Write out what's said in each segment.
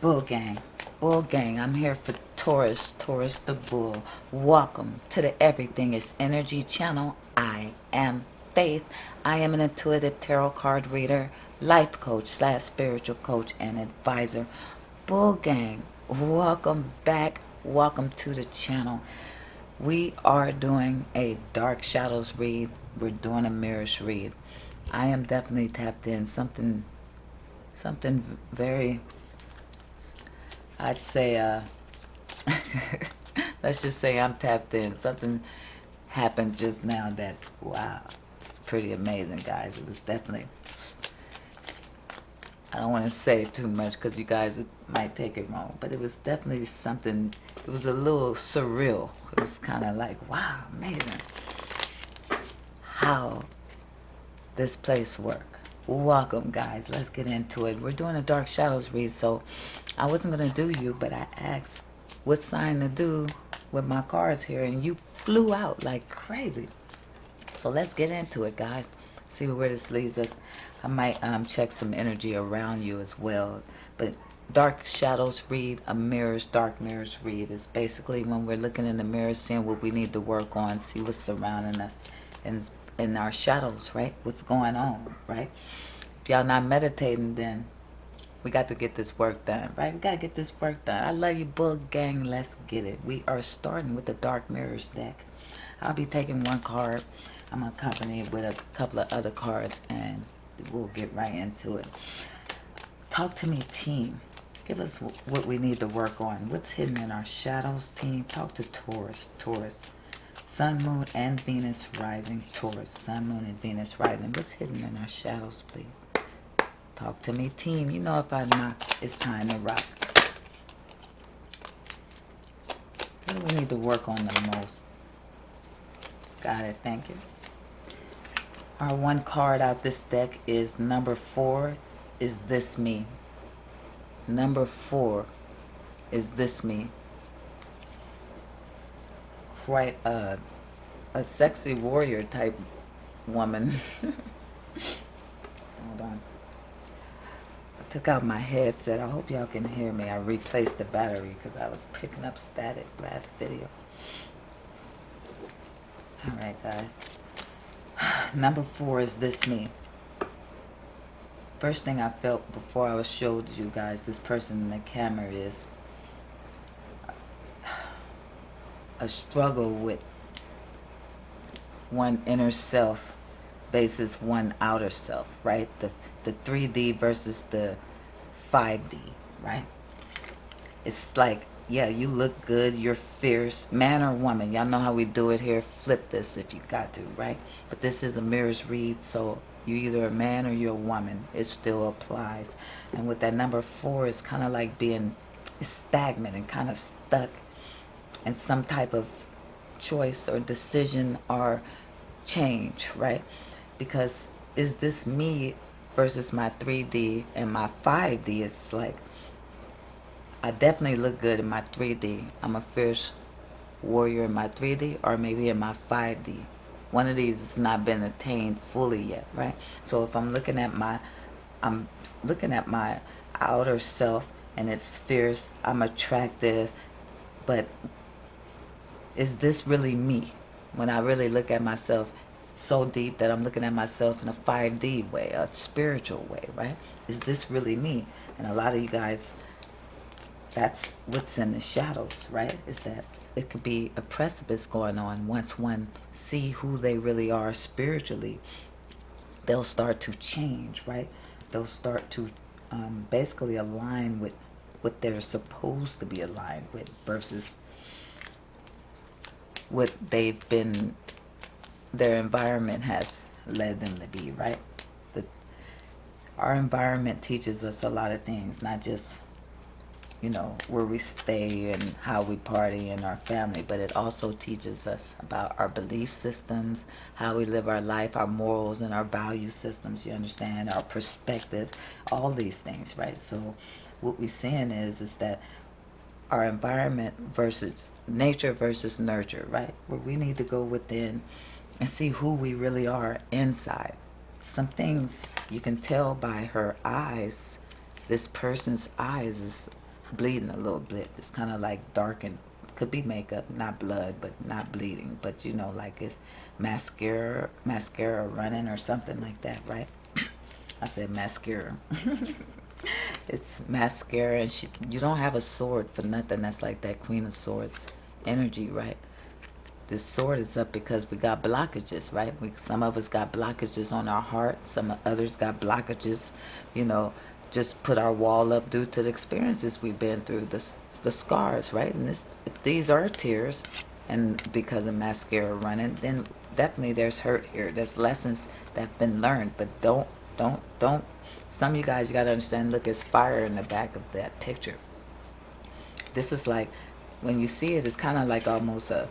Bull Gang, Bull Gang, I'm here for Taurus, Taurus the Bull. Welcome to the Everything is Energy channel. I am Faith. I am an intuitive tarot card reader, life coach slash spiritual coach, and advisor. Bull Gang, welcome back. Welcome to the channel. We are doing a Dark Shadows read. We're doing a Mirrors read. I am definitely tapped in something very, I'd say, let's just say I'm tapped in. Something happened just now that, wow, it's pretty amazing, guys. It was definitely, I don't want to say too much because you guys might take it wrong, but it was definitely something, it was a little surreal. It was kind of like, wow, amazing how this place works. Welcome, guys. Let's get into it. We're doing a Dark Shadows read, so I wasn't going to do you, but I asked what sign to do with my cards here, and you flew out like crazy. So let's get into it, guys. See where this leads us. I might check some energy around you as well. But Dark Shadows read, a mirrors, dark mirrors read, is basically when we're looking in the mirror, seeing what we need to work on, see what's surrounding us in our shadows, right? What's going on, right? If y'all not meditating, then we got to get this work done, right? We got to get this work done. I love you, Bull Gang. Let's get it. We are starting with the Dark Mirrors deck. I'll be taking one card. I'm accompanied with a couple of other cards, and we'll get right into it. Talk to me, team. Give us what we need to work on. What's hidden in our shadows, team? Talk to Taurus. Taurus. Sun, Moon, and Venus rising. Taurus. Sun, Moon, and Venus rising. What's hidden in our shadows, please? Talk to me, team. You know if I knock, it's time to rock. What do we need to work on the most? Got it. Thank you. Our one card out this deck is number 4. Is this me? Number 4. Is this me? Quite a sexy warrior type woman. Hold on. I took out my headset. I hope y'all can hear me. I replaced the battery because I was picking up static last video. Alright, guys. Number 4 is this me. First thing I felt before I showed you guys this person in the camera is a struggle with one inner self versus one outer self, right? The 3D versus the 5D, right? It's like, yeah, you look good, you're fierce, man or woman. Y'all know how we do it here. Flip this if you got to, right? But this is a mirrors read, so you either a man or you're a woman. It still applies. And with that number 4, it's kind of like being stagnant and kind of stuck in some type of choice or decision or change, right? Because is this me versus my 3D and my 5D? It's like, I definitely look good in my 3D. I'm a fierce warrior in my 3D or maybe in my 5D. One of these has not been attained fully yet, right? So if I'm looking at my outer self and it's fierce, I'm attractive, but is this really me? When I really look at myself so deep that I'm looking at myself in a 5D way, a spiritual way, right? Is this really me? And a lot of you guys, that's what's in the shadows, right? Is that it could be a precipice going on. Once one see who they really are spiritually, they'll start to change, right? They'll start to basically align with what they're supposed to be aligned with versus what they've been, their environment has led them to be, right? Our environment teaches us a lot of things, not just, you know, where we stay and how we party and our family, but it also teaches us about our belief systems, how we live our life, our morals and our value systems, you understand, our perspective, all these things, right? So what we're seeing is that our environment versus nature versus nurture, right? Where we need to go within and see who we really are inside. Some things you can tell by her eyes. This person's eyes is bleeding a little bit. It's kind of like dark and could be makeup, not blood, but not bleeding. But you know, like it's mascara running or something like that, right? I said mascara. It's mascara, and you don't have a sword for nothing. That's like that Queen of Swords energy, right? This sword is up because we got blockages, right? Some of us got blockages on our heart. Some others got blockages, you know, just put our wall up due to the experiences we've been through, the scars, right? And if these are tears, and because of mascara running, then definitely there's hurt here. There's lessons that have been learned, but don't. Some of you guys, you got to understand, look, it's fire in the back of that picture. This is like, when you see it, it's kind of like almost a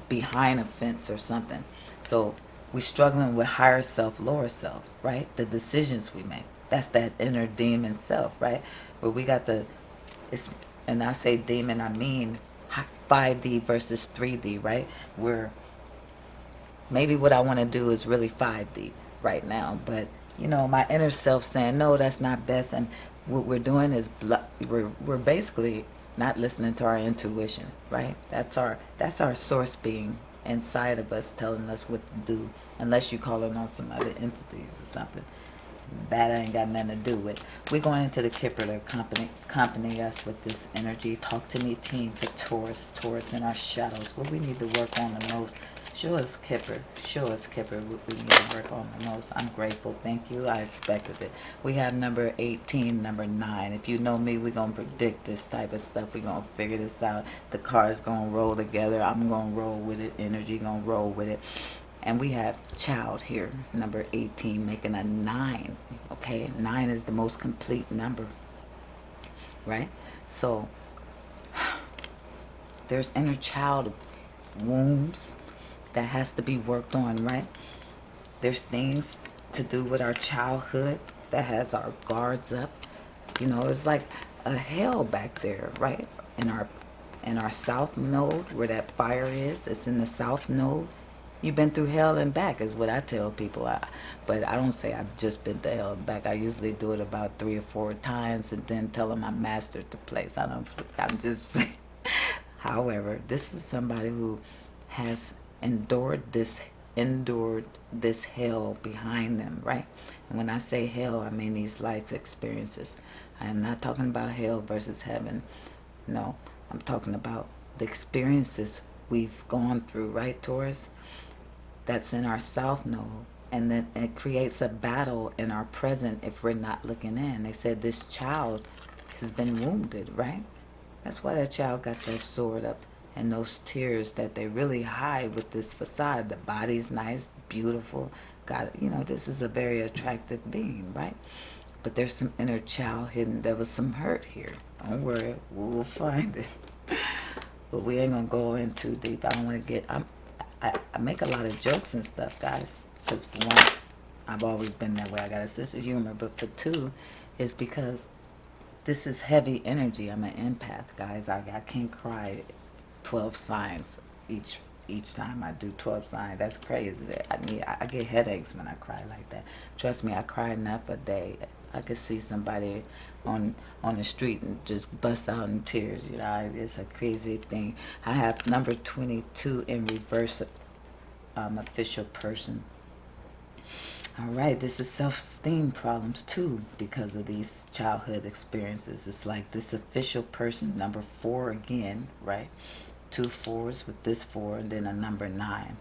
behind a fence or something. So we're struggling with higher self, lower self, right? The decisions we make. That's that inner demon self, right? Where we got it's, and I say demon, I mean 5D versus 3D, right? Where maybe what I want to do is really 5D right now, but you know, my inner self saying no, that's not best, and what we're doing is we're basically not listening to our intuition, right? That's our source being inside of us telling us what to do, unless you're calling on some other entities or something. That ain't got nothing to do with. We're going into the Kipper to accompany us with this energy. Talk to me, team, for Taurus in our shadows. What we need to work on the most. Show us, Kipper. Show us, Kipper, what we need to work on the most. I'm grateful. Thank you. I expected it. We have number 18, number 9. If you know me, we're going to predict this type of stuff. We're going to figure this out. The car's going to roll together. I'm going to roll with it. Energy going to roll with it. And we have child here, number 18, making a 9. Okay, 9 is the most complete number, right? So there's inner child wounds that has to be worked on, right? There's things to do with our childhood that has our guards up. You know, it's like a hell back there, right? In our south node, where that fire is, it's in the south node. You've been through hell and back, is what I tell people. But I don't say I've just been through hell and back. I usually do it about 3 or 4 times and then tell them I mastered the place. I'm just saying. However, this is somebody who has endured this hell behind them, right? And when I say hell, I mean these life experiences. I am not talking about hell versus heaven. No, I'm talking about the experiences we've gone through, right, Taurus? That's in our south node, and then it creates a battle in our present if we're not looking in. They said this child has been wounded, right? That's why that child got that sword up and those tears that they really hide with this facade. The body's nice, beautiful, this is a very attractive being, right? But there's some inner child hidden. There was some hurt here. Don't worry, we'll find it. But we ain't gonna go in too deep. I don't want to get. I make a lot of jokes and stuff, guys. Because for one, I've always been that way. I got a sense of humor. But for two, is because this is heavy energy. I'm an empath, guys. I can't cry 12 signs each time I do 12 signs. That's crazy. I get headaches when I cry like that. Trust me, I cry enough a day. I could see somebody on the street and just bust out in tears. It's a crazy thing. I have number 22 in reverse, official person. All right, this is self-esteem problems too because of these childhood experiences. It's like this official person, number 4 again, right? 2 4s with this 4 and then a number 9.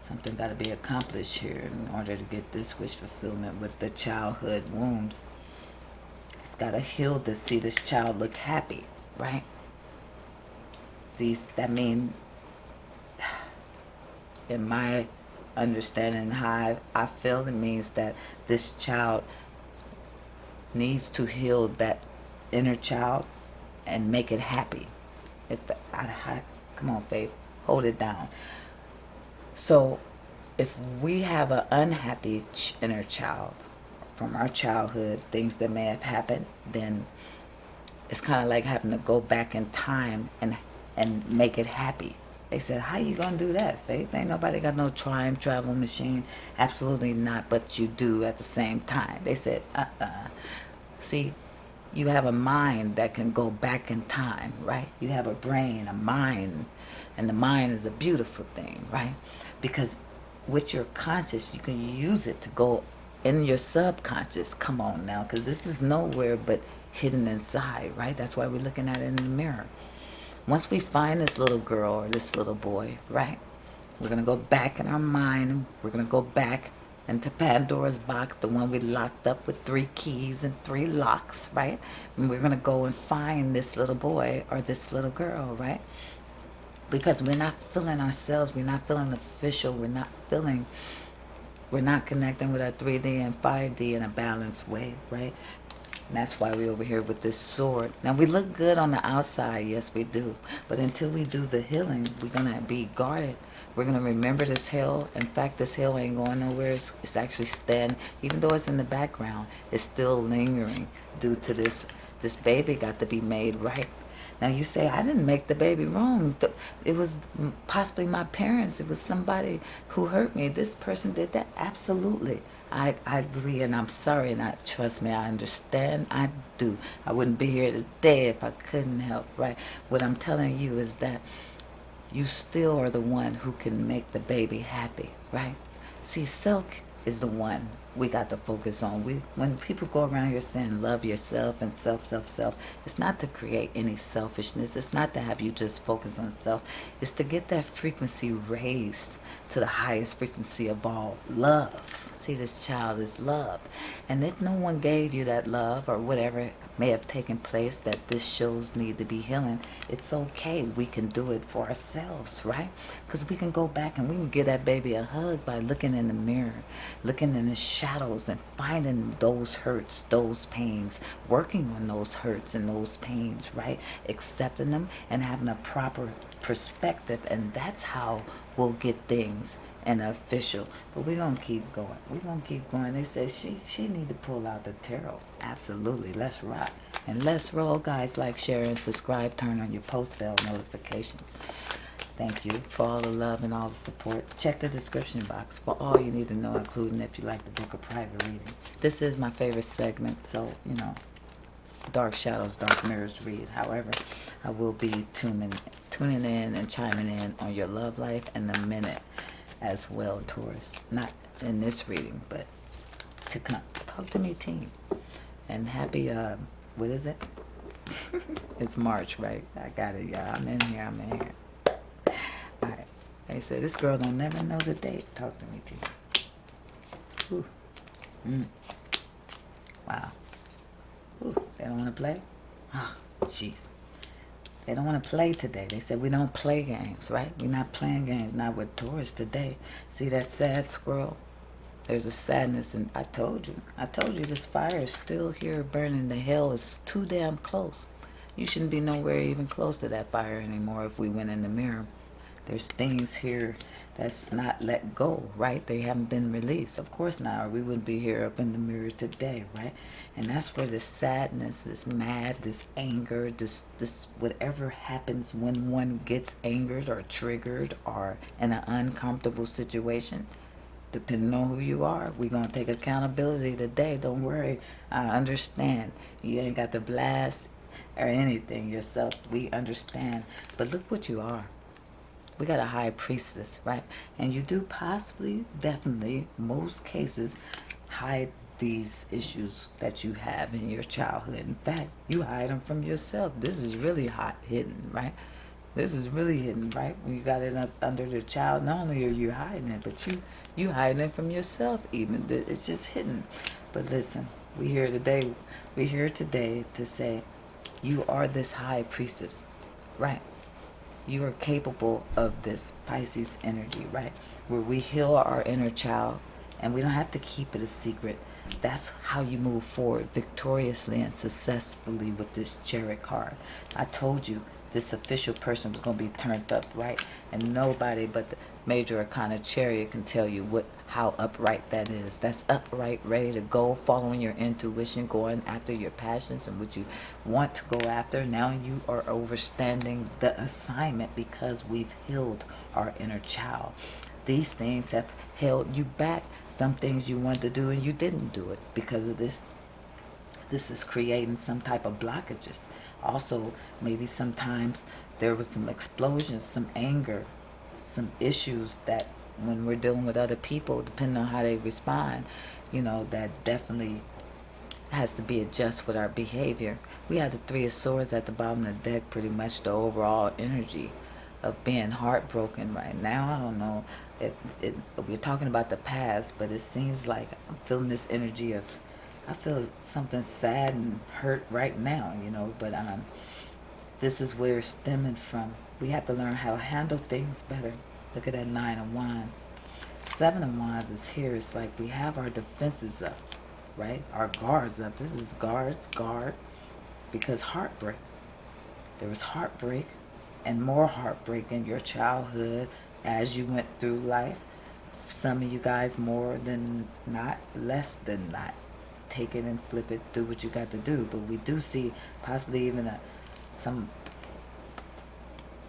Something got to be accomplished here in order to get this wish fulfillment with the childhood wounds. It's got to heal to see this child look happy, right? That mean, in my understanding, how I feel, it means that this child needs to heal that inner child and make it happy. Come on, Faith, hold it down. So if we have an unhappy inner child from our childhood, things that may have happened, then it's kind of like having to go back in time and make it happy, They said, how you gonna do that, Faith? Ain't nobody got no time travel machine. Absolutely not, but you do at the same time. They said, See, you have a mind that can go back in time, right? You have a brain, a mind, and the mind is a beautiful thing, right? Because with your conscious, you can use it to go in your subconscious. Come on now, because this is nowhere but hidden inside, right? That's why we're looking at it in the mirror. Once we find this little girl or this little boy, right? We're going to go back in our mind. We're going to go back into Pandora's box, the one we locked up with 3 keys and 3 locks, right? And we're going to go and find this little boy or this little girl, right? Because we're not feeling ourselves. We're not feeling official. We're not connecting with our 3D and 5D in a balanced way, right? And that's why we're over here with this sword. Now, we look good on the outside. Yes, we do. But until we do the healing, we're going to be guarded. We're going to remember this hell. In fact, this hell ain't going nowhere. It's actually standing. Even though it's in the background, it's still lingering due to this baby got to be made right. Now, you say, I didn't make the baby wrong. It was possibly my parents. It was somebody who hurt me. This person did that. Absolutely. I agree, and I'm sorry, and trust me, I understand. I do. I wouldn't be here today if I couldn't help, right? What I'm telling you is that you still are the one who can make the baby happy, right? See, Silk is the one we got to focus on. When people go around here saying love yourself and self, it's not to create any selfishness. It's not to have you just focus on self. It's to get that frequency raised to the highest frequency of all, love. See, this child is loved. And if no one gave you that love or whatever may have taken place that this shows need to be healing, it's okay. We can do it for ourselves, right? Because we can go back and we can give that baby a hug by looking in the mirror, looking in the shadows and finding those hurts, those pains, working on those hurts and those pains, right? Accepting them and having a proper perspective. And that's how we'll get things and official. But we're going to keep going. We're going to keep going. They said she need to pull out the tarot. Absolutely. Let's rock. And let's roll, guys. Like, share, and subscribe. Turn on your post bell notification. Thank you for all the love and all the support. Check the description box for all you need to know, including if you like the book of private reading. This is my favorite segment, so, you know, Dark Shadows, Dark Mirrors read. However, I will be tuning in and chiming in on your love life in a minute as well, Taurus. Not in this reading, but to come. Talk to me, team. And happy, what is it? It's March, right? I got it, y'all. I'm in here. All right. They said, this girl don't never know the date. Talk to me, team. Ooh. Wow. Ooh, they don't want to play? Oh, jeez. They don't want to play today. They said we don't play games, right? We're not playing games, not with Taurus today. See that sad squirrel? There's a sadness, and I told you this fire is still here burning. The hell is too damn close. You shouldn't be nowhere even close to that fire anymore if we went in the mirror. There's things here that's not let go, right? They haven't been released. Of course not, or we wouldn't be here up in the mirror today, right? And that's where this sadness, this mad, this anger, this whatever happens when one gets angered or triggered or in an uncomfortable situation, depending on who you are, we're going to take accountability today. Don't worry. I understand. You ain't got to blast or anything yourself. We understand. But look what you are. We got a high priestess, right? And you do possibly, definitely, most cases, hide these issues that you have in your childhood. In fact, you hide them from yourself. This is really hidden, right? This is really hidden, right? When you got it up under the child, not only are you hiding it, but you hiding it from yourself even. It's just hidden. But listen, we're here today to say you are this high priestess, right? You are capable of this Pisces energy, right? Where we heal our inner child and we don't have to keep it a secret. That's how you move forward victoriously and successfully with this Chariot card. I told you this official person was going to be turned up, right? And nobody but major arcana chariot can tell you how upright that is. That's upright, ready to go, following your intuition, going after your passions and what you want to go after. Now you are overstanding the assignment because we've healed our inner child. These things have held you back. Some things you wanted to do and you didn't do it because of this. This is creating some type of blockages. Also, maybe sometimes there was some explosions, some anger, some issues that when we're dealing with other people, depending on how they respond, that definitely has to be adjusted with our behavior. We have the Three of Swords at the bottom of the deck, pretty much the overall energy of being heartbroken right now. I don't know if we're talking about the past, but it seems like I'm feeling this energy of, I feel something sad and hurt right now, but this is where it's stemming from. We have to learn how to handle things better. Look at that Nine of Wands. Seven of Wands is here. It's like we have our defenses up, right? Our guards up. This is guard, because heartbreak. There was heartbreak and more heartbreak in your childhood as you went through life. Some of you guys more than not, less than not. Take it and flip it, do what you got to do. But we do see possibly even some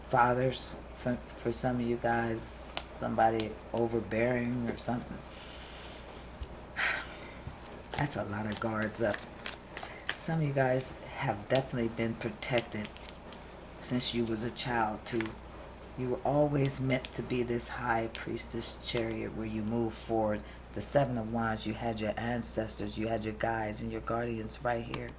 fathers for some of you guys, somebody overbearing or something. That's a lot of guards up. Some of you guys have definitely been protected since you was a child too. You were always meant to be this high priestess chariot where you move forward. The Seven of Wands, you had your ancestors, you had your guides and your guardians right here.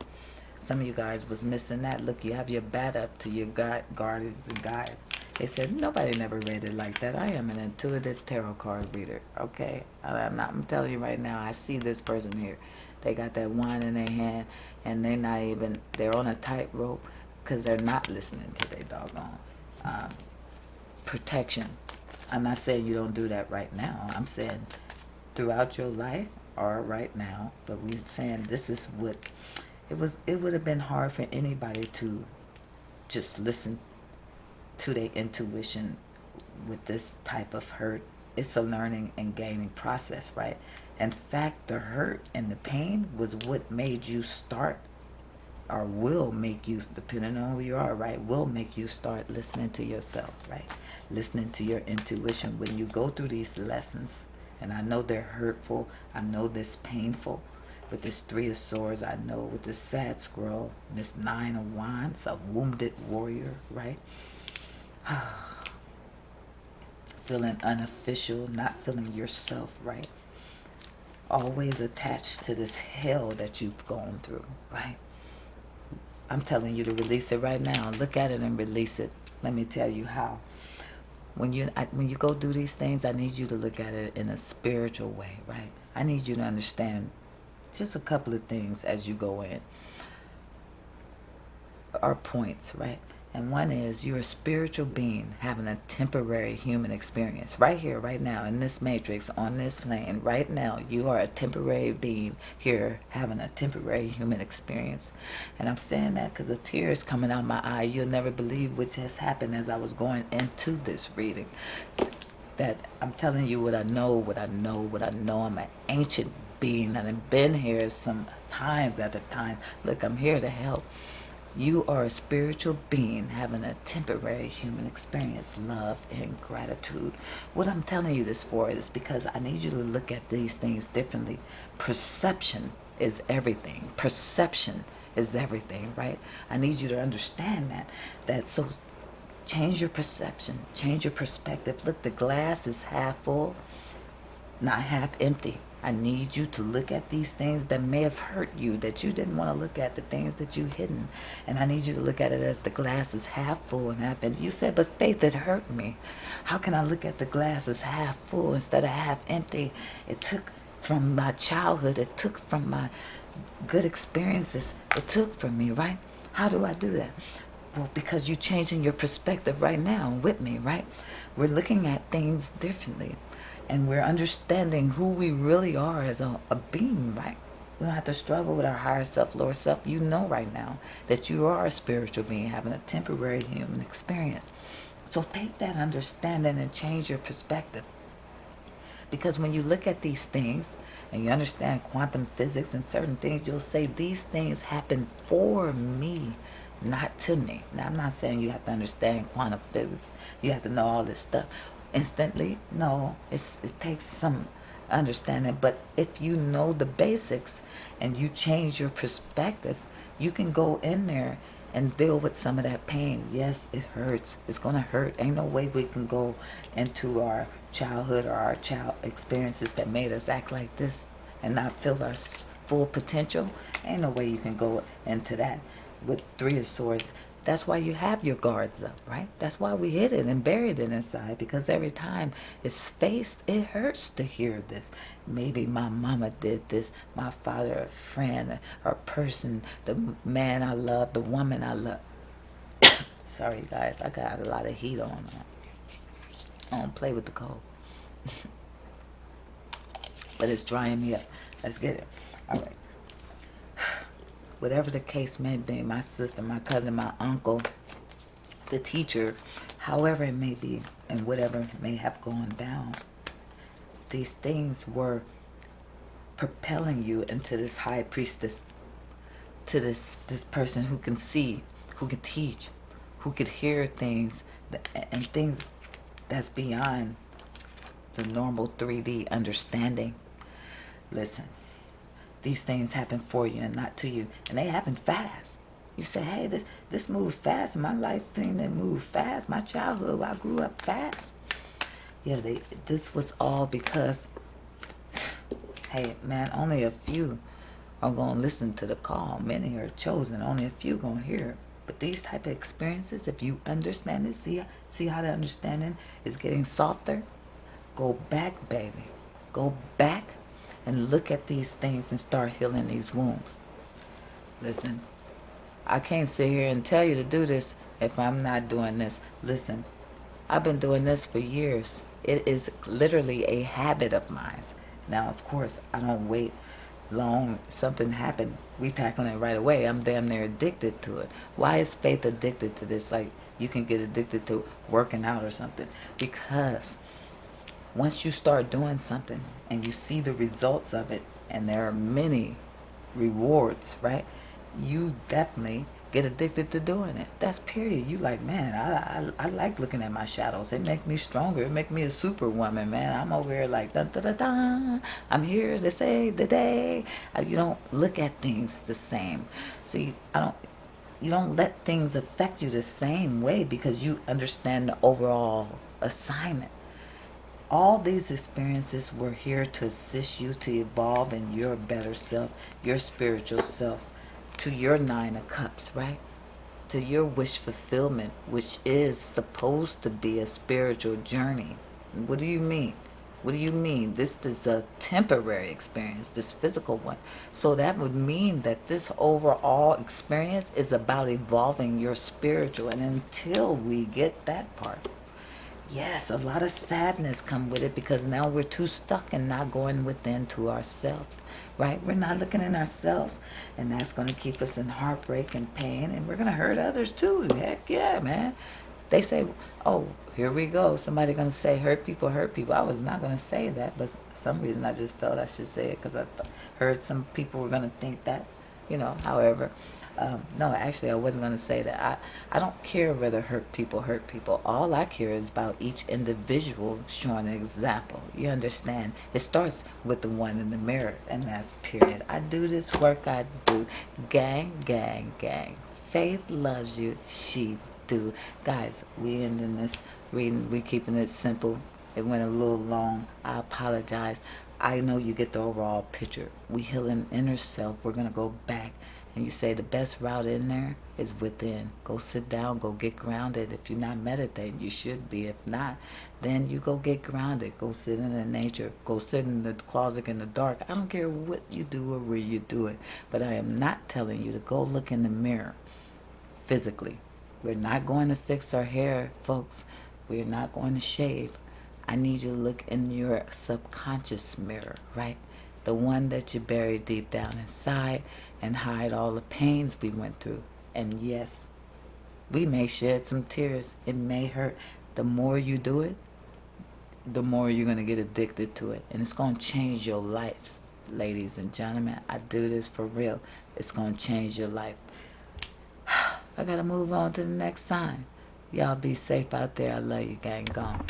Some of you guys was missing that. Look, you have your bat up to your guardians and guides. They said, nobody never read it like that. I am an intuitive tarot card reader, okay? I'm telling you right now, I see this person here. They got that wand in their hand, and they're on a tightrope because they're not listening to their doggone protection. I'm not saying you don't do that right now. I'm saying throughout your life or right now, but we're saying this is what it would have been hard for anybody to just listen to their intuition with this type of hurt. It's a learning and gaining process, right? In fact, the hurt and the pain was what made you start, or will make you, depending on who you are, right, will make you start listening to yourself, right? Listening to your intuition when you go through these lessons. And I know they're hurtful. I know this painful. With this Three of Swords, I know with this sad squirrel, this Nine of Wands, a wounded warrior, right? Feeling unofficial, not feeling yourself, right? Always attached to this hell that you've gone through, right? I'm telling you to release it right now. Look at it and release it. Let me tell you how. When you go do these things, I need you to look at it in a spiritual way, right? I need you to understand just a couple of things as you go in. Are points, right? And one is you're a spiritual being having a temporary human experience. Right here, right now, in this matrix, on this plane, right now, you are a temporary being here having a temporary human experience. And I'm saying that because a tear is coming out my eye. You'll never believe what just happened as I was going into this reading. That I'm telling you what I know. I'm an ancient being and I've been here some times at the time. Look, I'm here to help. You are a spiritual being having a temporary human experience, love and gratitude. What I'm telling you this for is because I need you to look at these things differently. Perception is everything. Perception is everything, right? I need you to understand that. So change your perception, change your perspective. Look, the glass is half full, not half empty. I need you to look at these things that may have hurt you, that you didn't want to look at, the things that you hidden. And I need you to look at it as the glass is half full and half empty. You said, but Faith, it hurt me. How can I look at the glass as half full instead of half empty? It took from my childhood. It took from my good experiences. It took from me, right? How do I do that? Well, because you're changing your perspective right now with me, right? We're looking at things differently. And we're understanding who we really are as a being, right? We don't have to struggle with our higher self, lower self. You know right now that you are a spiritual being having a temporary human experience. So take that understanding and change your perspective. Because when you look at these things and you understand quantum physics and certain things, you'll say these things happen for me, not to me. Now, I'm not saying you have to understand quantum physics. You have to know all this stuff instantly. No, it takes some understanding. But if you know the basics and you change your perspective, you can go in there and deal with some of that pain. Yes, it hurts. It's going to hurt. Ain't no way we can go into our childhood or our child experiences that made us act like this and not feel our full potential. Ain't no way you can go into that with Three of Swords. That's why you have your guards up, right? That's why we hid it and buried it inside, because every time it's faced, it hurts to hear this. Maybe my mama did this, my father, a friend, or a person, the man I love, the woman I love. Sorry, guys, I got a lot of heat on. I don't play with the cold. But it's drying me up. Let's get it. All right. Whatever the case may be, my sister, my cousin, my uncle, the teacher, however it may be, and whatever may have gone down, these things were propelling you into this high priestess, to this person who can see, who can teach, who could hear things, and things that's beyond the normal 3D understanding. Listen, these things happen for you and not to you, and they happen fast. You say, hey, this moved fast. My life thing that moved fast. My childhood, I grew up fast. Yeah, this was all because, hey, man, only a few are going to listen to the call. Many are chosen. Only a few going to hear. But these type of experiences, if you understand it, see how the understanding is getting softer? Go back, baby. Go back and look at these things and start healing these wounds. Listen, I can't sit here and tell you to do this if I'm not doing this. Listen, I've been doing this for years. It is literally a habit of mine. Now, of course, I don't wait long. Something happened, we tackling it right away. I'm damn near addicted to it. Why is Faith addicted to this? Like, you can get addicted to working out or something. Because once you start doing something and you see the results of it, and there are many rewards, right? You definitely get addicted to doing it. That's period. You like, man, I like looking at my shadows. It make me stronger. It make me a superwoman, man. I'm over here like, dun, dun, dun, dun. I'm here to save the day. You don't look at things the same. See, you don't let things affect you the same way because you understand the overall assignment. All these experiences were here to assist you to evolve in your better self, your spiritual self, to your Nine of Cups, right? To your wish fulfillment, which is supposed to be a spiritual journey. What do you mean? What do you mean? This is a temporary experience, this physical one. So that would mean that this overall experience is about evolving your spiritual. And until we get that part, yes, a lot of sadness come with it because now we're too stuck and not going within to ourselves, right? We're not looking in ourselves, and that's going to keep us in heartbreak and pain, and we're going to hurt others too. Heck yeah, man. They say, oh, here we go. Somebody going to say hurt people, hurt people. I was not going to say that, but for some reason I just felt I should say it because I heard some people were going to think that, however. No, actually, I wasn't going to say that. I don't care whether hurt people. All I care is about each individual showing an example. You understand? It starts with the one in the mirror, and that's period. I do this work, I do. Gang, gang, gang. Faith loves you, she do. Guys, we ending this reading. We keeping it simple. It went a little long. I apologize. I know you get the overall picture. We healing inner self. We're going to go back. And you say the best route in there is within. Go sit down, go get grounded. If you're not meditating, you should be. If not, then you go get grounded. Go sit in the nature. Go sit in the closet in the dark. I don't care what you do or where you do it. But I am not telling you to go look in the mirror physically. We're not going to fix our hair, folks. We're not going to shave. I need you to look in your subconscious mirror, right? The one that you bury deep down inside and hide all the pains we went through. And yes, we may shed some tears. It may hurt. The more you do it, the more you're going to get addicted to it. And it's going to change your life, ladies and gentlemen. I do this for real. It's going to change your life. I got to move on to the next sign. Y'all be safe out there. I love you, gang. Gone.